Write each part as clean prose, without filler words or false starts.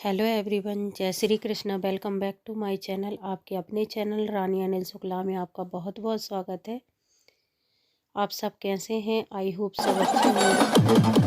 Hello everyone, जय Shri Krishna. Welcome back to my channel. आपके अपने चैनल रानी अनिल शुक्ला में आपका बहुत बहुत स्वागत है। आप सब कैसे हैं? आई होप सब अच्छे होंगे।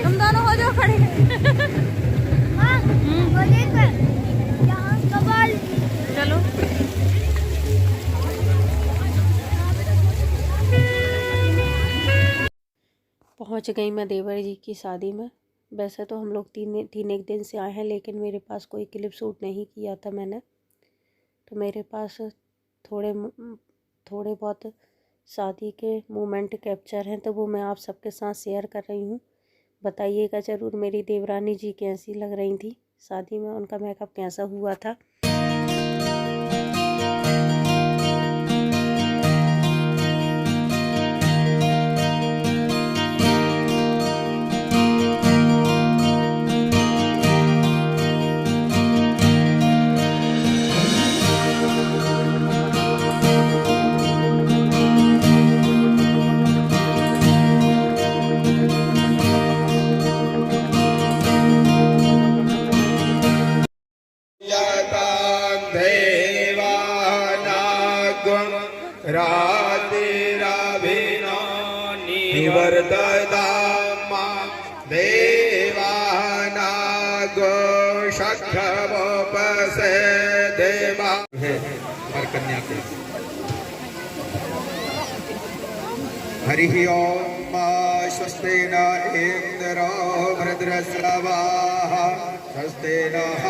तुम दोनों हो जाओ खड़े। हाँ, वो देख यहाँ कबाल। चलो। पहुंच गई मैं देवर जी की शादी में। वैसे तो हम लोग तीन एक दिन से आए हैं, लेकिन मेरे पास कोई क्लिप शूट नहीं किया था मैंने। तो मेरे पास थोड़े थोड़े बहुत शादी के मोमेंट कैप्चर हैं, तो वो मैं आप सबके साथ शेयर कर रही हूँ। बताइएगा ज़रूर मेरी देवरानी जी कैसी लग रही थी शादी में, उनका मेकअप कैसा हुआ था। निवर्ततामा देवानागो शक्खवोपसे देवा है हर कन्या के। हरि ओम स्वस्ति न इंद्रो वृद्रस्रवाः स्वस्ति नः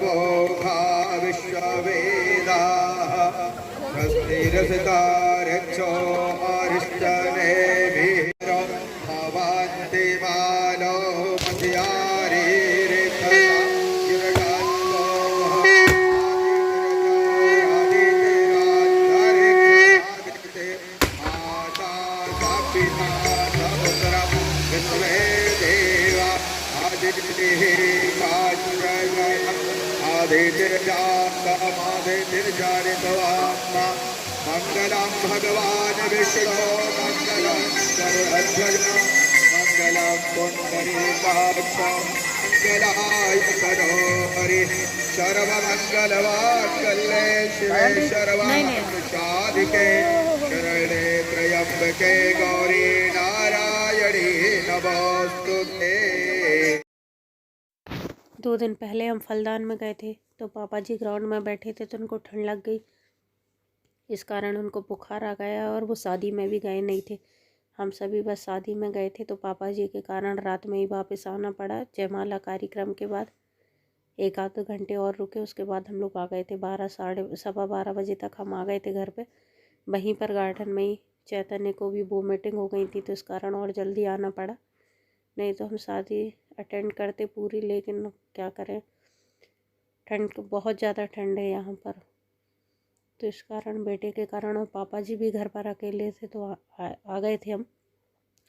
पूषा विश्ववेदाः स्वस्ति नस्तारक्षो अरिष्टनेमिः भवन्ति मानो मध्यारे मंगलम भगवान विष्णु मंगलम गरुड़ध्वज मंगलम पुंडरीकाक्ष मंगलाय तनो हरि सर्वमंगलमांगल्ये शिवे सर्वार्थसाधिके शरणे त्र्यंबके गौरी नारायणी नमोस्तुते। 2 दिन पहले हम फलदान में गए थे, तो पापा जी ग्राउंड में बैठे थे, तो उनको ठंड लग गई। इस कारण उनको बुखार आ गया और वो शादी में भी गए नहीं थे। हम सभी बस शादी में गए थे, तो पापा जी के कारण रात में ही वापस आना पड़ा। जयमाला कार्यक्रम के बाद 1 आध घंटे और रुके, उसके बाद हम लोग आ गए थे। 12 बजे तक हम आ गए थे घर पे। वहीं पर गार्डन में ही चैतन्य को भी वो मीटिंग हो गई थी, तो इस कारण और जल्दी आना पड़ा। नहीं तो हम शादी अटेंड करते पूरी, लेकिन क्या करें, ठंड बहुत ज़्यादा ठंड है यहाँ पर, तो इस कारण बेटे के कारण और पापा जी भी घर पर अकेले थे, तो आ गए थे हम।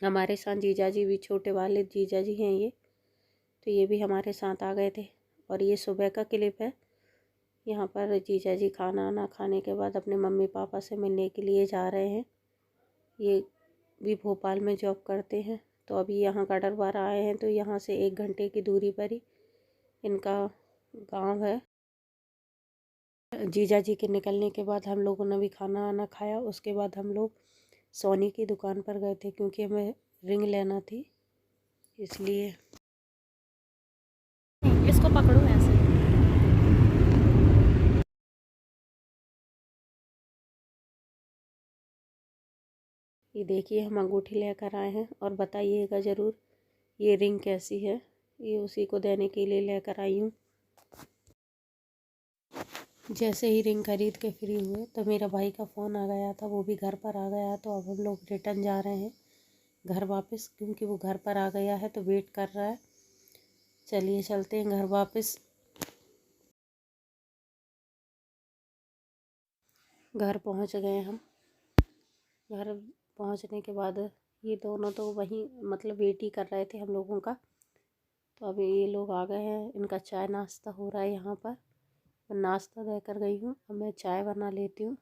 हमारे साथ जीजा जी भी, छोटे वाले जीजा जी हैं ये, तो ये भी हमारे साथ आ गए थे। और ये सुबह का क्लिप है। यहाँ पर जीजा जी खाना ना खाने के बाद अपने मम्मी पापा से मिलने के लिए जा रहे हैं। ये भी भोपाल में जॉब करते हैं, तो अभी यहाँ गढ़वारा आए हैं। तो यहाँ से 1 घंटे की दूरी पर ही इनका गांव है। जीजा जी के निकलने के बाद हम लोगों ने भी खाना वाना खाया। उसके बाद हम लोग सोनी की दुकान पर गए थे, क्योंकि हमें रिंग लेना थी, इसलिए। इसको पकड़ो ऐसे। ये देखिए, हम अंगूठी लेकर आए हैं और बताइएगा ज़रूर ये रिंग कैसी है। ये उसी को देने के लिए लेकर आई हूँ। जैसे ही रिंग खरीद के फ्री हुए तो मेरा भाई का फ़ोन आ गया था, वो भी घर पर आ गया। तो अब हम लोग रिटर्न जा रहे हैं घर वापस, क्योंकि वो घर पर आ गया है तो वेट कर रहा है। चलिए चलते हैं घर वापस। घर पहुंच गए हम। घर पहुंचने के बाद ये दोनों तो वहीं मतलब वेट ही कर रहे थे हम लोगों का। तो अभी ये लोग आ गए हैं, इनका चाय नाश्ता हो रहा है यहाँ पर। मैं नाश्ता देकर गई हूँ, अब मैं चाय बना लेती हूँ।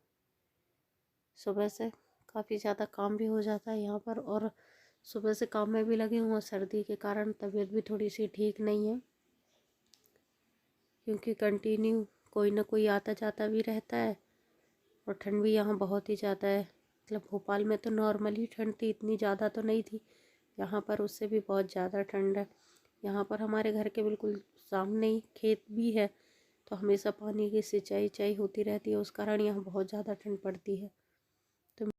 सुबह से काफ़ी ज़्यादा काम भी हो जाता है यहाँ पर, और सुबह से काम में भी लगे हुए हैं। सर्दी के कारण तबीयत भी थोड़ी सी ठीक नहीं है, क्योंकि कंटिन्यू कोई ना कोई आता जाता भी रहता है। और ठंड भी यहाँ बहुत ही ज़्यादा है। मतलब भोपाल में तो नॉर्मली ठंड थी, इतनी ज़्यादा तो नहीं थी। यहाँ पर उससे भी बहुत ज़्यादा ठंड है। यहाँ पर हमारे घर के बिल्कुल सामने ही खेत भी है, तो हमेशा पानी की सिंचाई होती रहती है। उस कारण यहाँ बहुत ज़्यादा ठंड पड़ती है। तो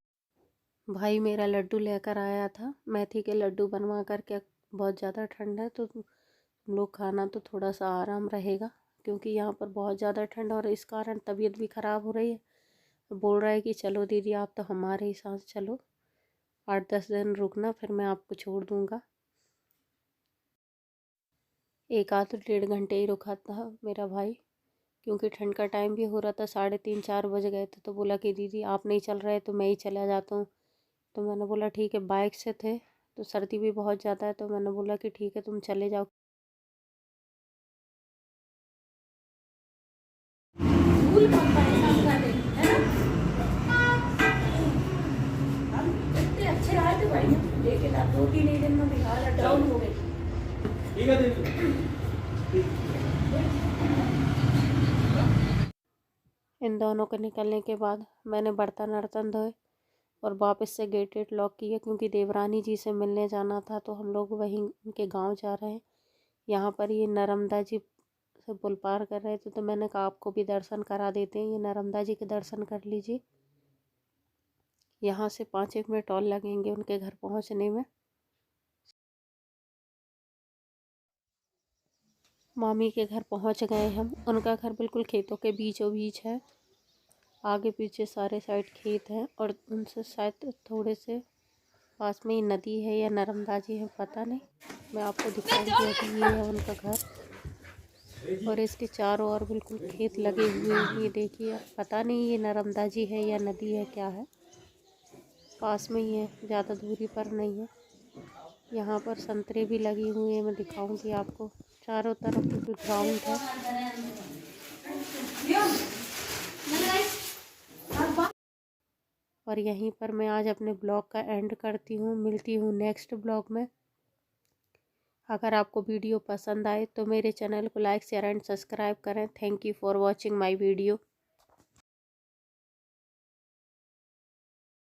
भाई मेरा लड्डू लेकर आया था, मेथी के लड्डू बनवा कर के। बहुत ज़्यादा ठंड है तो तुम लोग खाना तो थोड़ा सा आराम रहेगा, क्योंकि यहाँ पर बहुत ज़्यादा ठंड और इस कारण तबीयत भी ख़राब हो रही है। बोल रहा है कि चलो दीदी आप तो हमारे ही साथ चलो, 8-10 दिन रुकना, फिर मैं आपको छोड़ दूँगा। 1 आध 1.5 घंटे ही रुका था मेरा भाई, क्योंकि ठंड का टाइम भी हो रहा था। 3:30-4 बज गए थे। तो बोला कि दीदी आप नहीं चल रहे तो मैं ही चला जाता हूँ। तो मैंने बोला ठीक है। बाइक से थे तो सर्दी भी बहुत ज़्यादा है, तो मैंने बोला कि ठीक है तुम चले जाओ। फूल बहुत परेशान कर रहे हैं, है ना? इतने अच्छे रहे थे भाई, लेकिन अब 2-3 ही दिन में बिहार डाउन हो गई। ठीक है इन दोनों के निकलने के बाद मैंने बर्तन वर्तन धोए और वापस से गेट लॉक किया, क्योंकि देवरानी जी से मिलने जाना था। तो हम लोग वहीं उनके गांव जा रहे हैं। यहाँ पर ये नर्मदा जी से पुल पार कर रहे थे, तो मैंने कहा आपको भी दर्शन करा देते हैं। ये नर्मदा जी के दर्शन कर लीजिए। यहाँ से 5-1 मिनट और लगेंगे उनके घर पहुँचने में। मामी के घर पहुँच गए हम। उनका घर बिल्कुल खेतों के बीचों बीच है। आगे पीछे सारे साइड खेत हैं, और उनसे शायद थोड़े से पास में ही नदी है या नर्मदा जी है, पता नहीं। मैं आपको दिखाऊंगी। अभी ये है उनका घर, और इसके चारों ओर बिल्कुल खेत लगे हुए हैं। ये देखिए, पता नहीं ये नर्मदा जी है या नदी है, क्या है। पास में ही है, ज़्यादा दूरी पर नहीं है। यहाँ पर संतरे भी लगी हुई हैं, मैं दिखाऊंगी आपको। चारों तरफ बिल्कुल ग्राउंड है। और यहीं पर मैं आज अपने ब्लॉग का एंड करती हूँ। मिलती हूँ नेक्स्ट ब्लॉग में। अगर आपको वीडियो पसंद आए तो मेरे चैनल को लाइक शेयर एंड सब्सक्राइब करें। Thank you for watching my video.